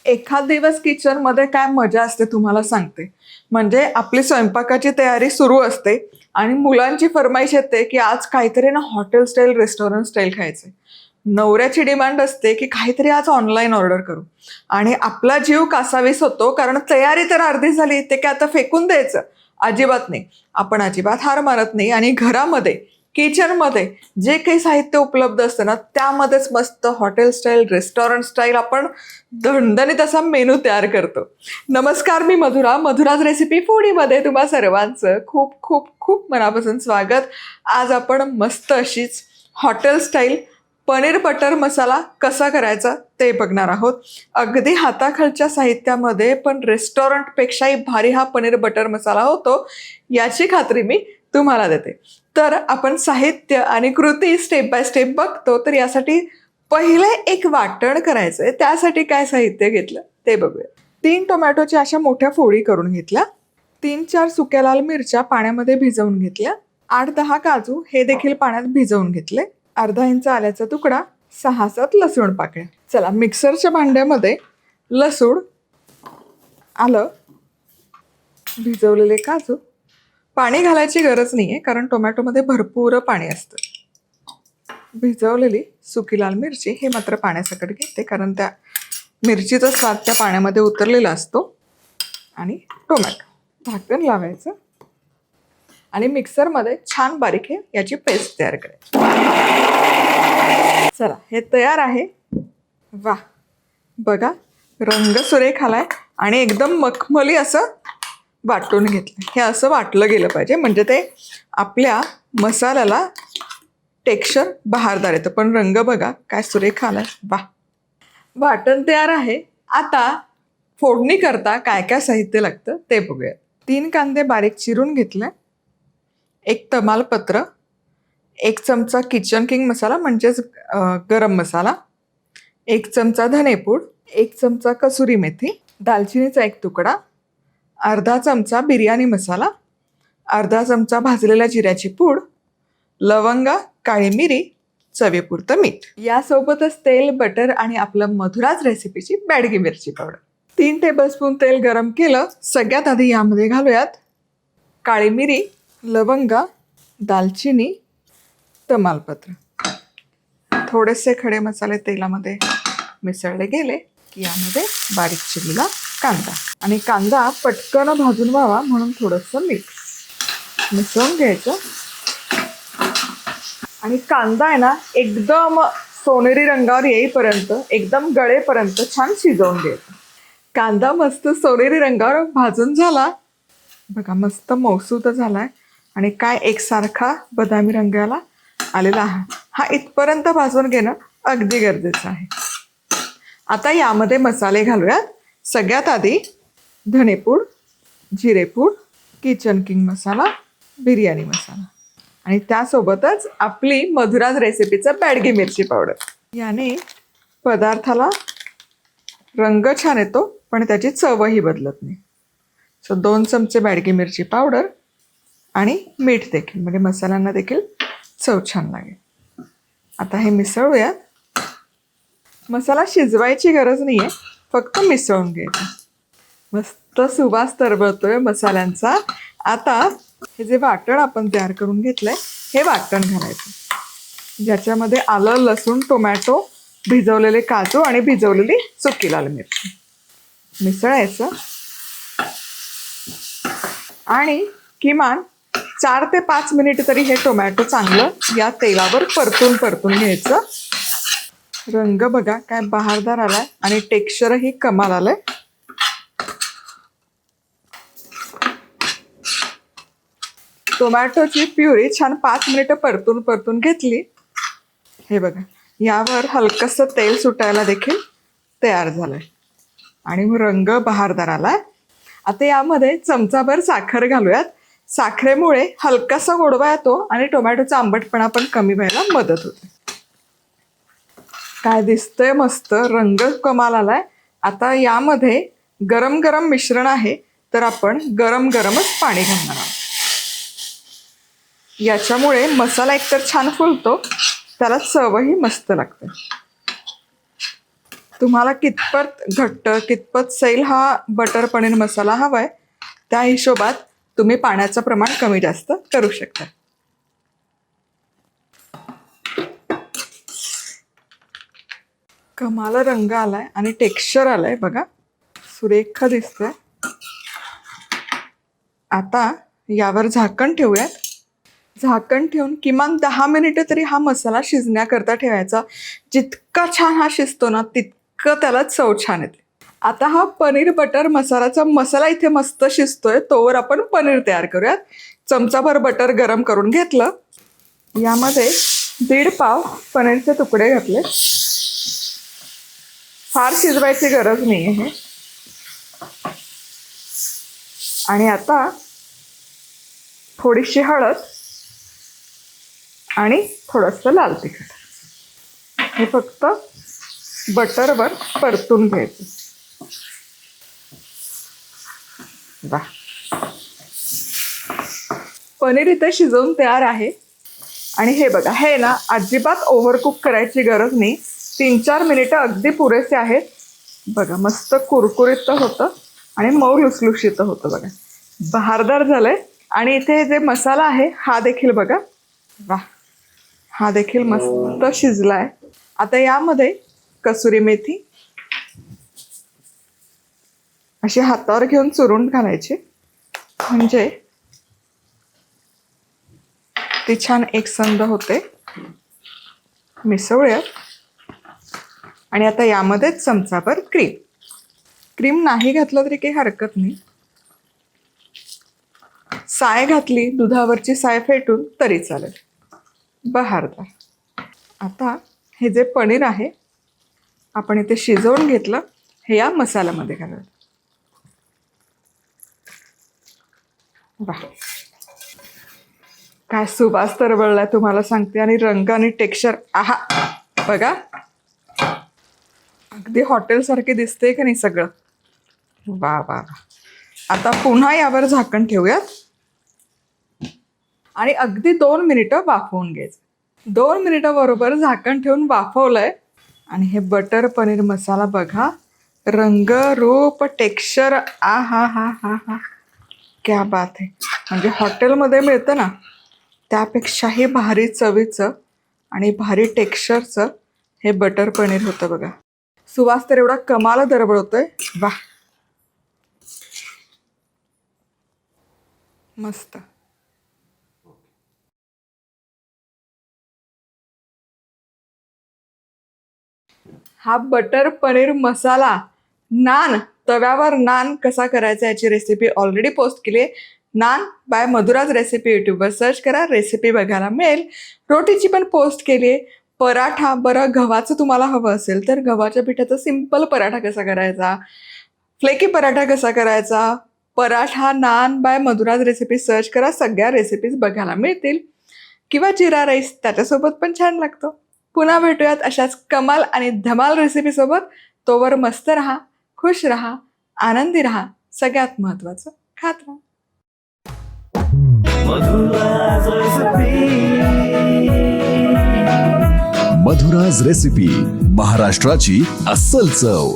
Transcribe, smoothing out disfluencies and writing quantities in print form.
एखाद दिवस किचनमध्ये काय मजा असते तुम्हाला सांगते. म्हणजे आपली स्वयंपाकाची तयारी सुरू असते आणि मुलांची फरमाईश येते की आज काहीतरी ना हॉटेल स्टाईल रेस्टॉरंट स्टाईल खायचे. नवऱ्याची डिमांड असते की काहीतरी आज ऑनलाईन ऑर्डर करू आणि आपला जीव कासावीस होतो कारण तयारी तर अर्धी झाली, ते काय आता फेकून द्यायचं? अजिबात नाही. आपण अजिबात हार मानत नाही आणि घरामध्ये किचनमध्ये जे काही साहित्य उपलब्ध असतं ना त्यामध्येच मस्त हॉटेल स्टाईल रेस्टॉरंट स्टाईल आपण दणदणीत असा मेनू तयार करतो. नमस्कार, मी मधुराज रेसिपी फूडीमध्ये तुम्हा सर्वांचं खूप खूप खूप मनापासून स्वागत. आज आपण मस्त अशीच हॉटेल स्टाईल पनीर बटर मसाला कसा करायचा ते बघणार आहोत. अगदी हाताखालच्या साहित्यामध्ये पण रेस्टॉरंटपेक्षाही भारी हा पनीर बटर मसाला होतो याची खात्री मी तुम्हाला देते. तर आपण साहित्य आणि कृती स्टेप बाय स्टेप बघतो. तर यासाठी पहिले एक वाटण करायचं आहे. त्यासाठी काय साहित्य घेतलं ते बघूया. 3 टोमॅटोच्या अशा मोठ्या फोडी करून घेतल्या. 3-4 सुक्या लाल मिरच्या पाण्यामध्ये भिजवून घेतल्या. 8-10 काजू हे देखील पाण्यात भिजवून घेतले. अर्धा इंच आल्याचा तुकडा, 6-7 लसूण पाकळ्या. चला, मिक्सरच्या भांड्यामध्ये लसूण, आलं, भिजवलेले काजू. पाणी घालायची गरज नाही आहे कारण टोमॅटोमध्ये भरपूर पाणी असतं. भिजवलेली सुकी लाल मिरची हे मात्र पाण्यासकट घेते कारण त्या मिरचीचा स्वाद त्या पाण्यामध्ये उतरलेला असतो. आणि टोमॅटो झाकण लावायचं आणि मिक्सरमध्ये छान बारीक हे याची पेस्ट तयार करायची. चला, हे तयार आहे. वा, बघा, रंग सुरेख आलाय आणि एकदम मखमली असं वाटून घेतलं. हे असं वाटलं गेलं पाहिजे म्हणजे ते आपल्या मसाल्याला टेक्स्चर बहारदार येतं. पण रंग बघा काय सुरेख आलाय. वा, वाटण तयार आहे. आता फोडणी करता काय काय साहित्य लागतं ते बघूया. 3 कांदे बारीक चिरून घेतले, 1 तमालपत्र, 1 चमचा किचन किंग मसाला म्हणजेच गरम मसाला, 1 चमचा धनेपूड, 1 चमचा कसुरी मेथी, दालचिनीचा 1 तुकडा, अर्धा चमचा बिर्याणी मसाला, अर्धा चमचा भाजलेल्या जिऱ्याची पूड, लवंगा, काळी मिरी, चवीपुरतं मीठ. यासोबतच तेल, बटर आणि आपलं मधुराज रेसिपीची बॅडगी मिरची पावडर. 3 टेबलस्पून तेल गरम केलं. सगळ्यात आधी यामध्ये घालूयात काळी मिरी, लवंगा, दालचिनी, तमालपत्र. थोडेसे खडे मसाले तेलामध्ये मिसळले गेले की यामध्ये बारीक चिरलेला कांदा आणि कांदा पटकन भाजून व्हावा म्हणून थोडंसं मीठ मिसळून घ्यायचं. आणि कांदा आहे ना एकदम सोनेरी रंगावर येईपर्यंत, एकदम गळेपर्यंत छान शिजवून घ्यायचं. कांदा मस्त सोनेरी रंगावर भाजून झाला बघा, मस्त मौसूत झालाय आणि काय एकसारखा बदामी रंगाला आलेला आहे. हा इथपर्यंत भाजून घेणं अगदी गरजेचं आहे. आता यामध्ये मसाले घालूयात. सगळ्यात आधी धनेपूड, जिरेपूड, किचन किंग मसाला, बिर्याणी मसाला आणि त्यासोबतच आपली मधुराज रेसिपीचं बॅडगी मिरची पावडर. याने पदार्थाला रंग छान येतो पण त्याची चवही बदलत नाही. सो 2 चमचे बॅडगी मिरची पावडर आणि मीठ देखील म्हणजे मसाल्यांना देखील चव छान लागेल. आता हे मिसळूया. मसाला शिजवायची गरज नाही आहे, फक्त मिसळून घ्यायचा. मस्त सुवास तरबळतोय मसाल्यांचा. आता हे जे वाटण आपण तयार करून घेतलंय हे वाटण घालायचं, ज्याच्यामध्ये आलं, लसूण, टोमॅटो, भिजवलेले काजू आणि भिजवलेली सुकी लाल मिरची मिसळायचं. आणि किमान 4 ते 5 मिनिट तरी हे टोमॅटो चांगलं या तेलावर परतून घ्यायचं. रंग बघा काय बहारदार आलाय आणि टेक्स्चरही कमाल आलंय. टोमॅटोची प्युरी छान 5 मिनिटं परतून घेतली. हे बघा, यावर हलकंसं तेल सुटायला देखील तयार झालंय आणि रंग बहारदार आलाय. आता यामध्ये चमचाभर साखर घालूयात. साखरेमुळे हलकासा गोडवा येतो आणि टोमॅटोचा आंबटपणा पण कमी व्हायला मदत होते. काय दिसतंय मस्त, रंग कमाल आलाय. आता यामध्ये गरम गरम मिश्रण आहे तर आपण गरम गरमच पाणी घालणार आहोत. याच्यामुळे मसाला एकतर छान फुलतो, त्याला चवही मस्त लागते. तुम्हाला कितपत घट्ट कितपत सैल हा बटर पनीर मसाला हवाय त्या हिशोबात तुम्ही पाण्याचं प्रमाण कमी जास्त करू शकता. कमाल रंग आलाय आणि टेक्स्चर आलंय बघा, सुरेख दिसतंय. आता यावर झाकण ठेवूयात. झाकण ठेवून किमान 10 मिनिटं तरी हा मसाला शिजण्याकरता ठेवायचा. जितका छान हा शिजतो ना तितकं त्याला चव छान येते. आता हा पनीर बटर मसाल्याचा मसाला इथे मस्त शिजतोय, तोवर आपण पनीर तयार करूयात. चमचाभर बटर गरम करून घेतलं. यामध्ये 1.5 पाव पनीरचे तुकडे घातले. फार शिजवायची गरज नाही आहे. आणि आता थोडीशी हळद आणि थोडंसं लाल तिखट हे फक्त बटरवर परतून घ्यायचं. वा, पनीर इथे शिजवून तयार आहे. आणि हे बघा, हे ना अजिबात ओव्हरकुक करायची गरज नाही. 3-4 मिनिटं अगदी पुरेसे आहेत. बघा, मस्त कुरकुरीत होतं आणि मऊ लुसलुशीत होतं. बघा, बहारदार झालंय. आणि इथे जे मसाला आहे हा देखील बघा, वा, हा देखील मस्त शिजलाय. आता यामध्ये कसुरी मेथी अशी हातावर घेऊन चुरून घालायची, म्हणजे ती छान एकसंध होते. मिसळूयात. आणि आता यामध्ये चमचाभर क्रीम नाही घातलं तरी काही हरकत नाही. साय घातली, दुधावरची साय फेटून तरी चालेल. बहारदार. आता हे जे पनीर आहे आपण इथे शिजवून घेतलं, हे या मसाल्यामध्ये घालूया. वाह, काय सुवास तरवळलाय तुम्हाला सांगते. आणि रंग आणि टेक्स्चर, आहा, बघा, अगदी हॉटेलसारखे दिसते का नाही सगळं. वा वा. आता पुन्हा यावर झाकण ठेवूयात आणि अगदी 2 मिनिटं वाफवून घ्यायचं. 2 मिनिटं बरोबर झाकण ठेवून वाफवलंय. आणि हे बटर पनीर मसाला बघा, रंग, रूप, टेक्स्चर, आ हा हा हा हा, क्या बात आहे. म्हणजे हॉटेलमध्ये मिळतं ना त्यापेक्षाही भारी चवीचं आणि भारी टेक्स्चरचं हे बटर पनीर होतं बघा. सुवास तर एवढा कमाल दरवळतोय. वा, मस्त. हा बटर पनीर मसाला नान, तव्यावर नान कसा करायचा याची रेसिपी ऑलरेडी पोस्ट केली आहे. नान बाय मधुराज रेसिपी यूट्यूबवर सर्च करा, रेसिपी बघायला मिळेल. रोटीची पण पोस्ट केली आहे. पराठा, बरं गव्हाचं तुम्हाला हवं असेल तर गव्हाच्या पिठाचा सिंपल पराठा कसा करायचा, फ्लेकी पराठा कसा करायचा, paratha naan by Madhura's recipe search करा, सगळ्या रेसिपीज बघायला मिळतील. किंवा जिरा राईस त्याच्यासोबत पण छान लागतो. पुन्हा भेटूयात अशाच कमाल आणि धमाल रेसिपीसोबत. तोवर मस्त राहा, खुश राहा, आनंदी राहा, सगळ्यात महत्त्वाचं खात राहा. मधुराज रेसिपी, महाराष्ट्राची अस्सल चव.